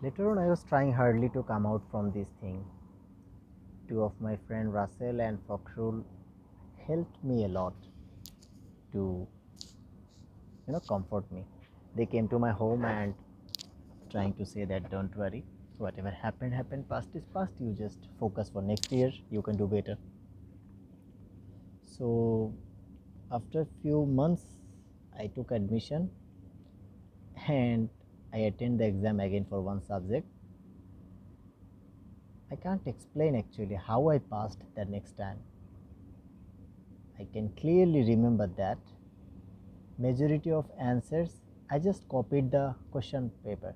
Later on, I was trying hardly to come out from this thing. Two of my friend Russell and Fakhrul helped me a lot to comfort me. They came to my home and trying to say that don't worry, whatever happened, past is past, you just focus for next year, you can do better. So after few months I took admission and I attend the exam again for one subject. I can't explain actually how I passed the next time. I can clearly remember that majority of answers I just copied the question paper,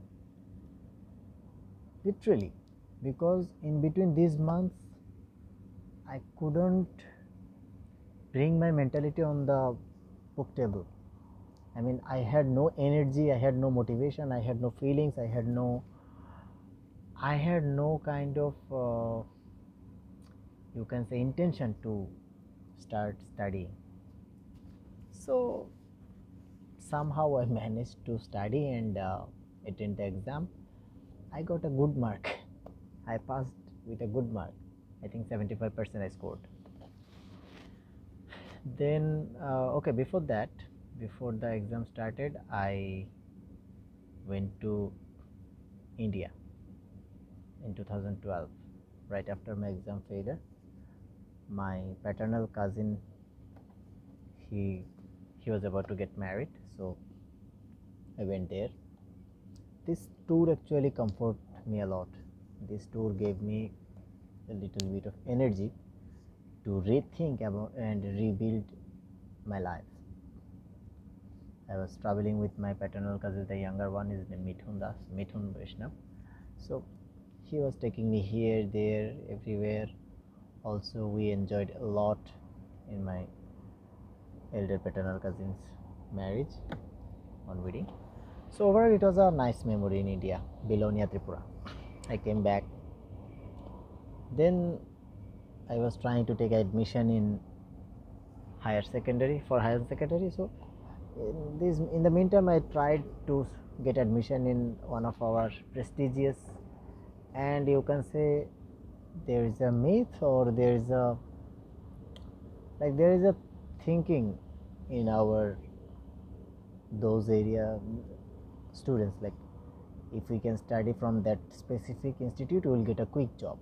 literally, because in between these months I couldn't bring my mentality on the book table. I mean, I had no energy, I had no motivation, I had no feelings, I had no kind of you can say intention to start studying. So somehow I managed to study and attend the exam. I got a good mark. I passed with a good mark. I think 75% I scored. Then, okay, before that, before the exam started, I went to India in 2012, right after my exam failure. My paternal cousin, he he was about to get married, so I went there. This tour actually comforted me a lot. This tour gave me a little bit of energy to rethink about and rebuild my life. I was traveling with my paternal cousin, the younger one is named Mithun Das, Mithun Vaishnav. So he was taking me here, there, everywhere. Also, we enjoyed a lot in my elder paternal cousin's marriage on wedding. So overall, it was a nice memory in India, Belonia, Tripura. I came back. Then I was trying to take admission in higher secondary for higher secondary. So in the meantime, I tried to get admission in one of our prestigious, and you can say there is a myth or there is a thinking in our those area students, like if we can study from that specific institute we will get a quick job.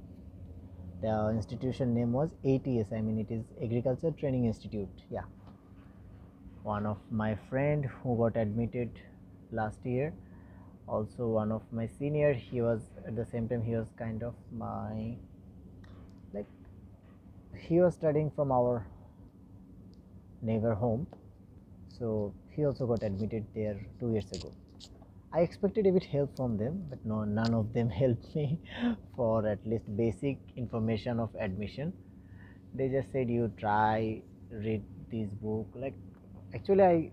The institution name was ATS, I mean it is Agriculture Training Institute. Yeah, one of my friend who got admitted last year, also one of my senior, he was at the same time he was kind of my, like, he was studying from our neighbor home, so he also got admitted there 2 years ago. I expected a bit help from them, but no, none of them helped me for at least basic information of admission. They just said you try, read this book. Like, actually,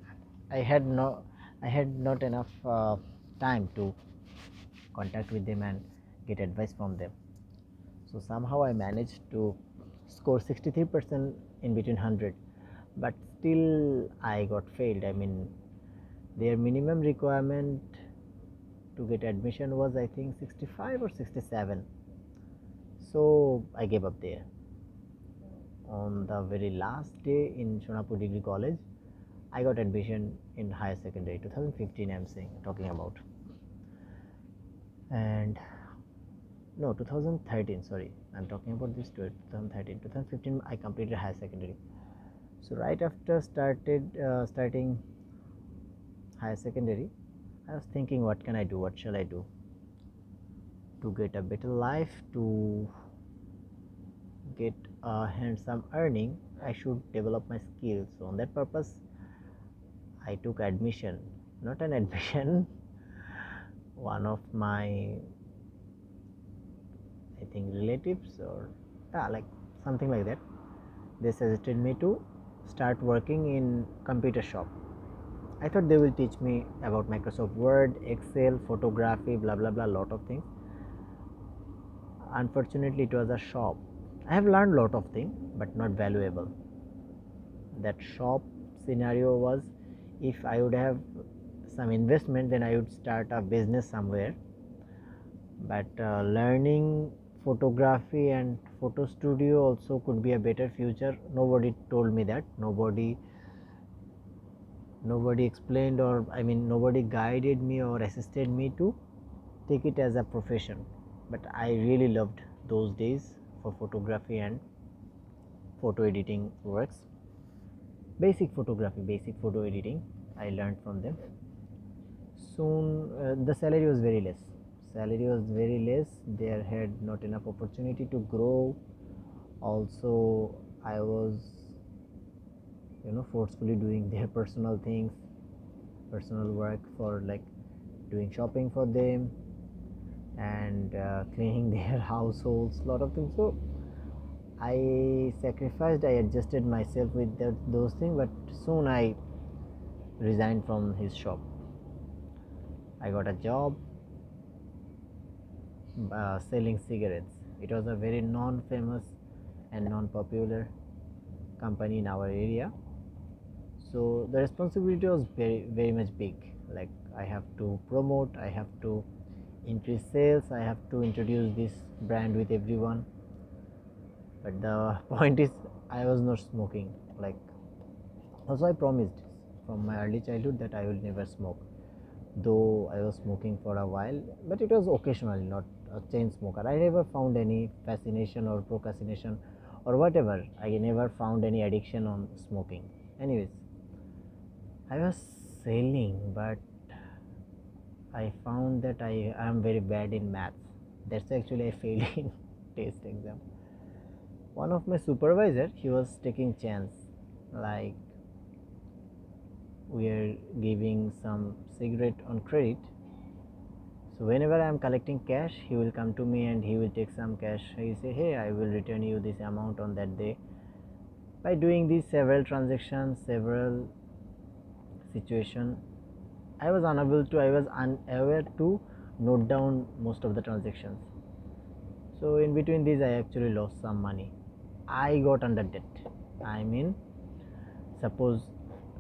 I had no, I had not enough time to contact with them and get advice from them. So somehow I managed to score 63% in between 100, but still I got failed. I mean, their minimum requirement to get admission was I think 65 or 67. So I gave up there. On the very last day in Shonapur Degree College, I got admission in higher secondary 2015. I'm saying talking about, and no 2013. Sorry, I'm talking about this 2013. 2015 I completed higher secondary. So right after starting higher secondary, I was thinking, what can I do? What shall I do to get a better life? To get a handsome earning, I should develop my skills. So on that purpose, I took admission, not an admission. One of my, I think, relatives or like something like that, they suggested me to start working in computer shop. I thought they will teach me about Microsoft Word, Excel, photography, blah blah blah, lot of things. Unfortunately, it was a shop. I have learned a lot of things, but not valuable. That shop scenario was, if I would have some investment, then I would start a business somewhere. but learning photography and photo studio also could be a better future. Nobody told me that. Nobody explained, or I mean nobody guided me or assisted me to take it as a profession. But I really loved those days for photography and photo editing works. Basic photography, basic photo editing, I learned from them. Soon the salary was very less. Salary was very less. They had not enough opportunity to grow. Also, I was, forcefully doing their personal things, personal work, for like doing shopping for them and cleaning their households, lot of things. So I sacrificed, I adjusted myself with those things, but soon I resigned from his shop. I got a job selling cigarettes. It was a very non-famous and non-popular company in our area. So the responsibility was very much big. Like, I have to promote, I have to increase sales, I have to introduce this brand with everyone. But the point is, I was not smoking. Like, also I promised from my early childhood that I will never smoke, though I was smoking for a while, but it was occasionally, not a chain smoker. I never found any fascination or procrastination or whatever. I never found any addiction on smoking. Anyways, I was selling, but I found that I am very bad in maths. That's actually I failed in test exam. One of my supervisor, he was taking chance, like we are giving some cigarette on credit. So whenever I am collecting cash, he will come to me and he will take some cash. He will say, hey, I will return you this amount on that day. By doing these several transactions, several situation, I was unaware to note down most of the transactions. So in between these, I actually lost some money. I got under debt. I mean, suppose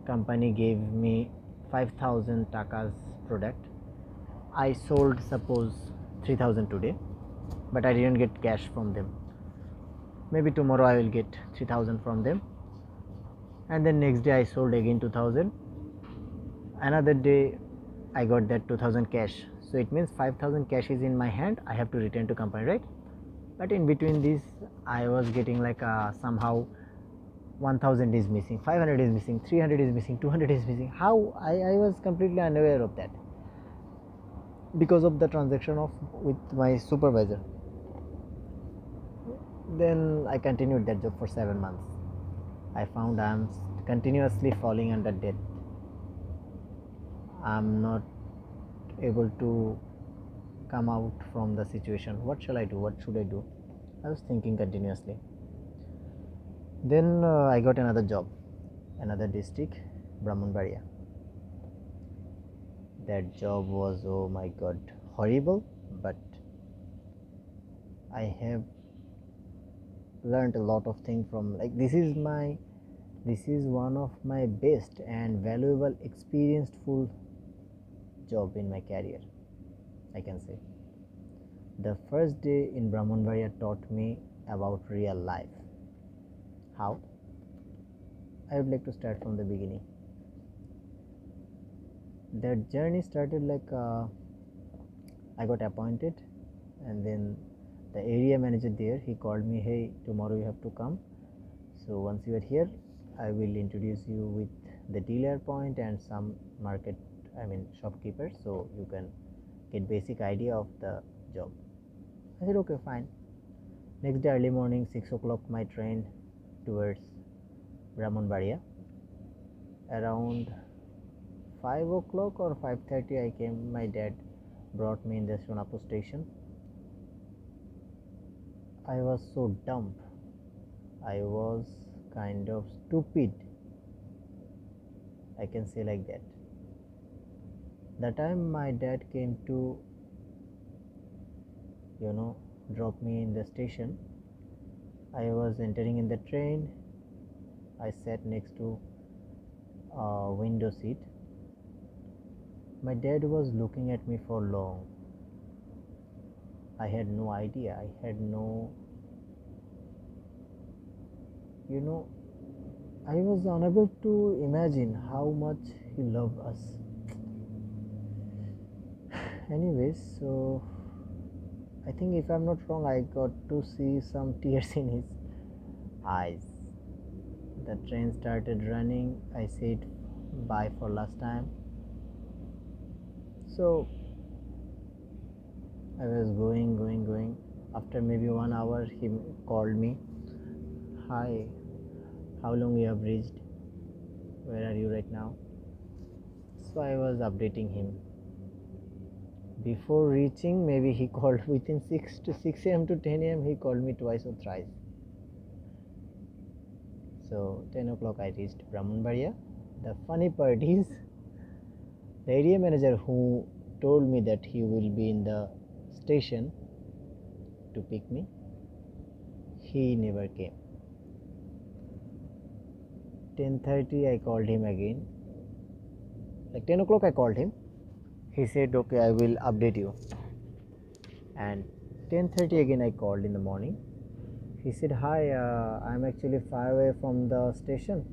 company gave me 5,000 takas product. I sold suppose 3,000 today, but I didn't get cash from them. Maybe tomorrow I will get 3,000 from them, and then next day I sold again 2,000. Another day I got that 2,000 cash. So it means 5,000 cash is in my hand. I have to return to company, right? But in between this, I was getting like somehow 1,000 is missing, 500 is missing, 300 is missing, 200 is missing. How I was completely unaware of that because of the transaction of with my supervisor. Then I continued that job for 7 months. I found I'm continuously falling under debt. I'm not able to come out from the situation. What shall I do? What should I do? I was thinking continuously. Then I got another job, another district, Brahmanbaria. That job was, oh my god, horrible, but I have learned a lot of things from, like, this is one of my best and valuable experienced full job in my career, I can say. The first day in Brahmanbaria taught me about real life. How? I would like to start from the beginning. That journey started like I got appointed, and then the area manager there, he called me, hey, tomorrow you have to come. So once you are here, I will introduce you with the dealer point and some market, I mean shopkeepers, so you can get basic idea of the job. I said okay, fine. Next day early morning, 6 o'clock, my train towards Brahmanbaria. Around 5 o'clock or 5:30 I came. My dad brought me in the Sonapur station. I was so dumb. I was kind of stupid, I can say like that. The time my dad came to, drop me in the station, I was entering in the train. I sat next to a window seat. My dad was looking at me for long. I had no idea. I had no, you know, I was unable to imagine how much he loved us. Anyways, so I think if I'm not wrong, I got to see some tears in his eyes. The train started running. I said bye for last time. So I was going. After maybe 1 hour, he called me. Hi, how long you have reached? Where are you right now? So I was updating him. Before reaching, maybe he called within 6 a.m. to 10 a.m. He called me twice or thrice. So 10 o'clock I reached Brahmanbaria. The funny part is the area manager who told me that he will be in the station to pick me, he never came. 10:30 I called him again. Like 10 o'clock I called him. He said okay, I will update you. And 10:30 again I called in the morning. He said hi, I'm actually far away from the station.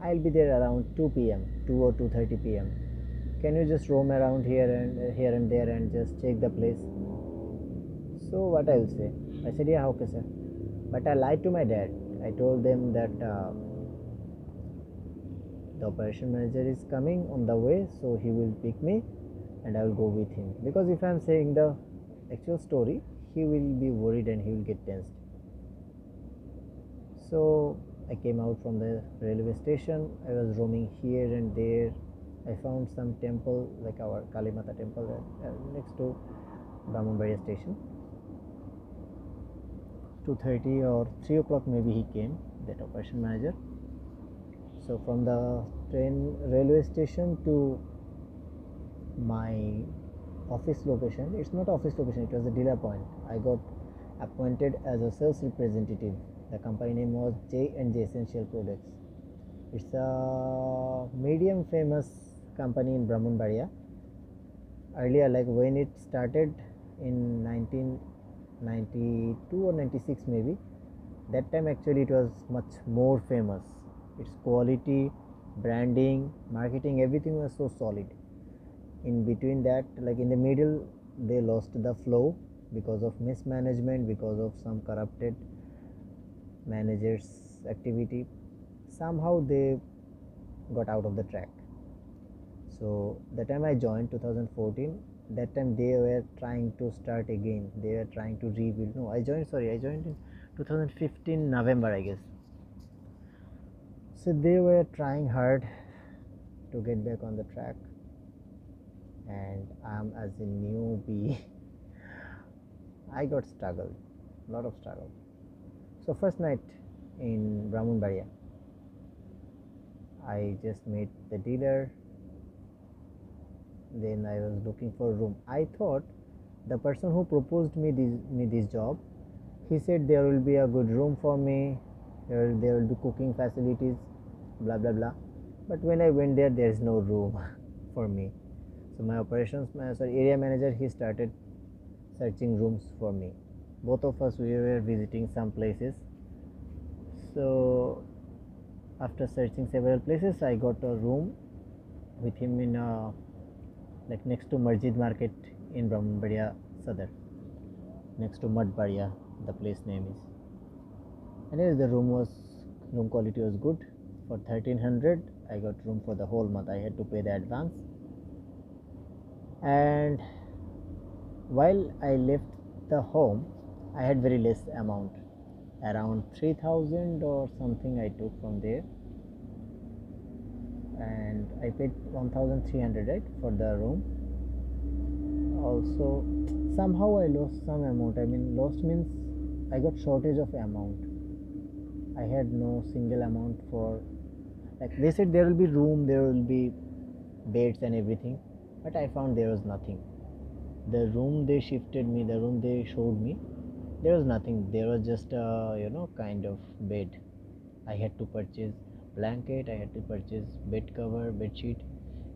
I'll be there around 2 p.m. 2 or 2:30 p.m. Can you just roam around here and there and just check the place? So what I will say? I said yeah, okay sir. But I lied to my dad. I told them that the operation manager is coming on the way, so he will pick me and I will go with him. Because if I am saying the actual story, he will be worried and he will get tensed. So I came out from the railway station. I was roaming here and there. I found some temple like our Kalimata temple next to Brahmanbaria station. 2:30 or 3 o'clock maybe he came, that operation manager. So from the railway station to my office location, it's not office location, it was a dealer point. I got appointed as a sales representative. The company name was J&J Essential Products. It's a medium famous company in Brahmanbaria. Earlier, like when it started in 1992 or 96 maybe, that time actually it was much more famous. Its quality, branding, marketing, everything was so solid. In between that, like in the middle, they lost the flow because of mismanagement, because of some corrupted managers activity. Somehow they got out of the track. So the time I joined 2014, that time they were trying to start again, they were trying to rebuild. No, I joined in 2015 November I guess. So they were trying hard to get back on the track, and I'm as a newbie. I got struggled, a lot of struggle. So first night in Brahmanbaria, I just met the dealer. Then I was looking for a room. I thought the person who proposed me this job, he said there will be a good room for me, there will be cooking facilities, blah blah blah. But when I went there is no room for me. So my area manager, he started searching rooms for me. Both of us, we were visiting some places. So after searching several places, I got a room with him in like next to Masjid Market in Brahmanbaria Sadar, next to Madbaria, the place name is. Anyways, the room quality was good. For 1300, I got room for the whole month. I had to pay the advance. And while I left the home, I had very less amount, around 3000 or something I took from there, and I paid 1300, right, for the room. Also somehow I lost some amount. I mean, lost means I got shortage of amount. I had no single amount for, like they said there will be room, there will be beds and everything, but I found there was nothing. The room they shifted me, the room they showed me, there was nothing. There was just a kind of bed. I had to purchase blanket, I had to purchase bed cover, bed sheet,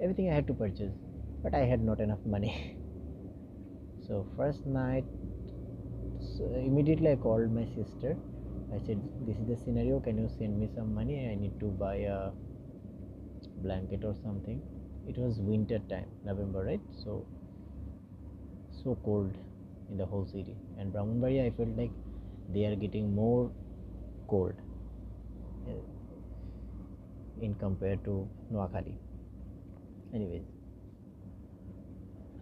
everything I had to purchase, but I had not enough money. So first night So immediately I called my sister. I said, "This is the scenario. Can you send me some money? I need to buy a blanket or something." It was winter time, November, right? So cold in the whole city. And Brahmanbaria, I felt like they are getting more cold uh, in compared to Noakhali. Anyways,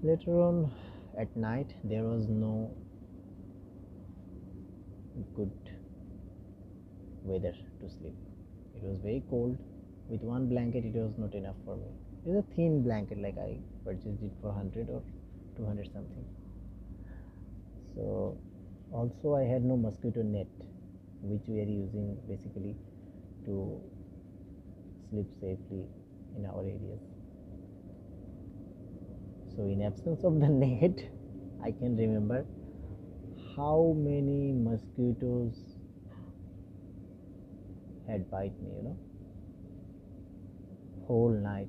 later on at night there was no good weather to sleep. It was very cold. With one blanket, it was not enough for me. It was a thin blanket, like I purchased it for 100 or 200 something. So, also, I had no mosquito net, which we are using basically to sleep safely in our areas. So, in absence of the net, I can remember how many mosquitoes had bite me, whole night.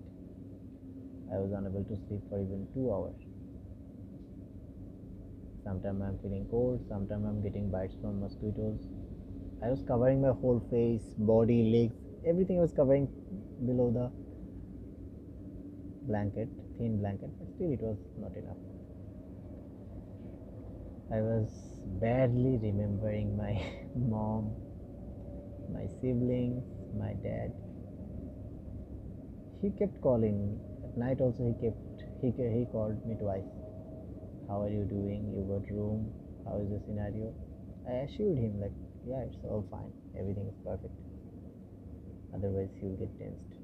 I was unable to sleep for even 2 hours. Sometimes I'm feeling cold, sometimes I'm getting bites from mosquitoes. I was covering my whole face, body, legs, everything I was covering below the blanket, thin blanket, but still it was not enough. I was barely remembering my mom, my siblings, my dad. He kept calling. At night also he called me twice. How are you doing? You got room? How is the scenario? I assured him like, yeah, it's all fine. Everything is perfect. Otherwise he'll get tensed.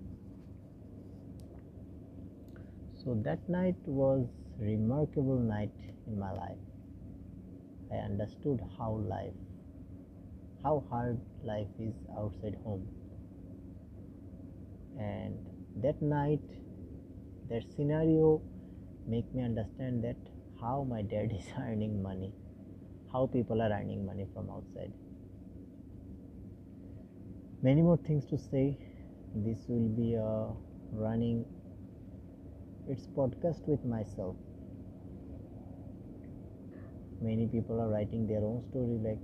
So that night was remarkable night in my life. I understood how hard life is outside home. And that night, that scenario make me understand that how my dad is earning money, how people are earning money from outside. Many more things to say. This will be a running it's podcast with myself. Many people are writing their own story like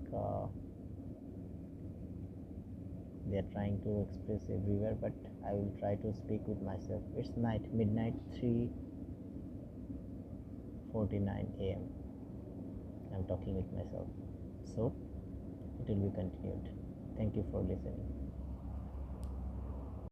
they are trying to express everywhere, but I will try to speak with myself. It's night, midnight, 3:49 a.m. I'm talking with myself. So it will be continued. Thank you for listening.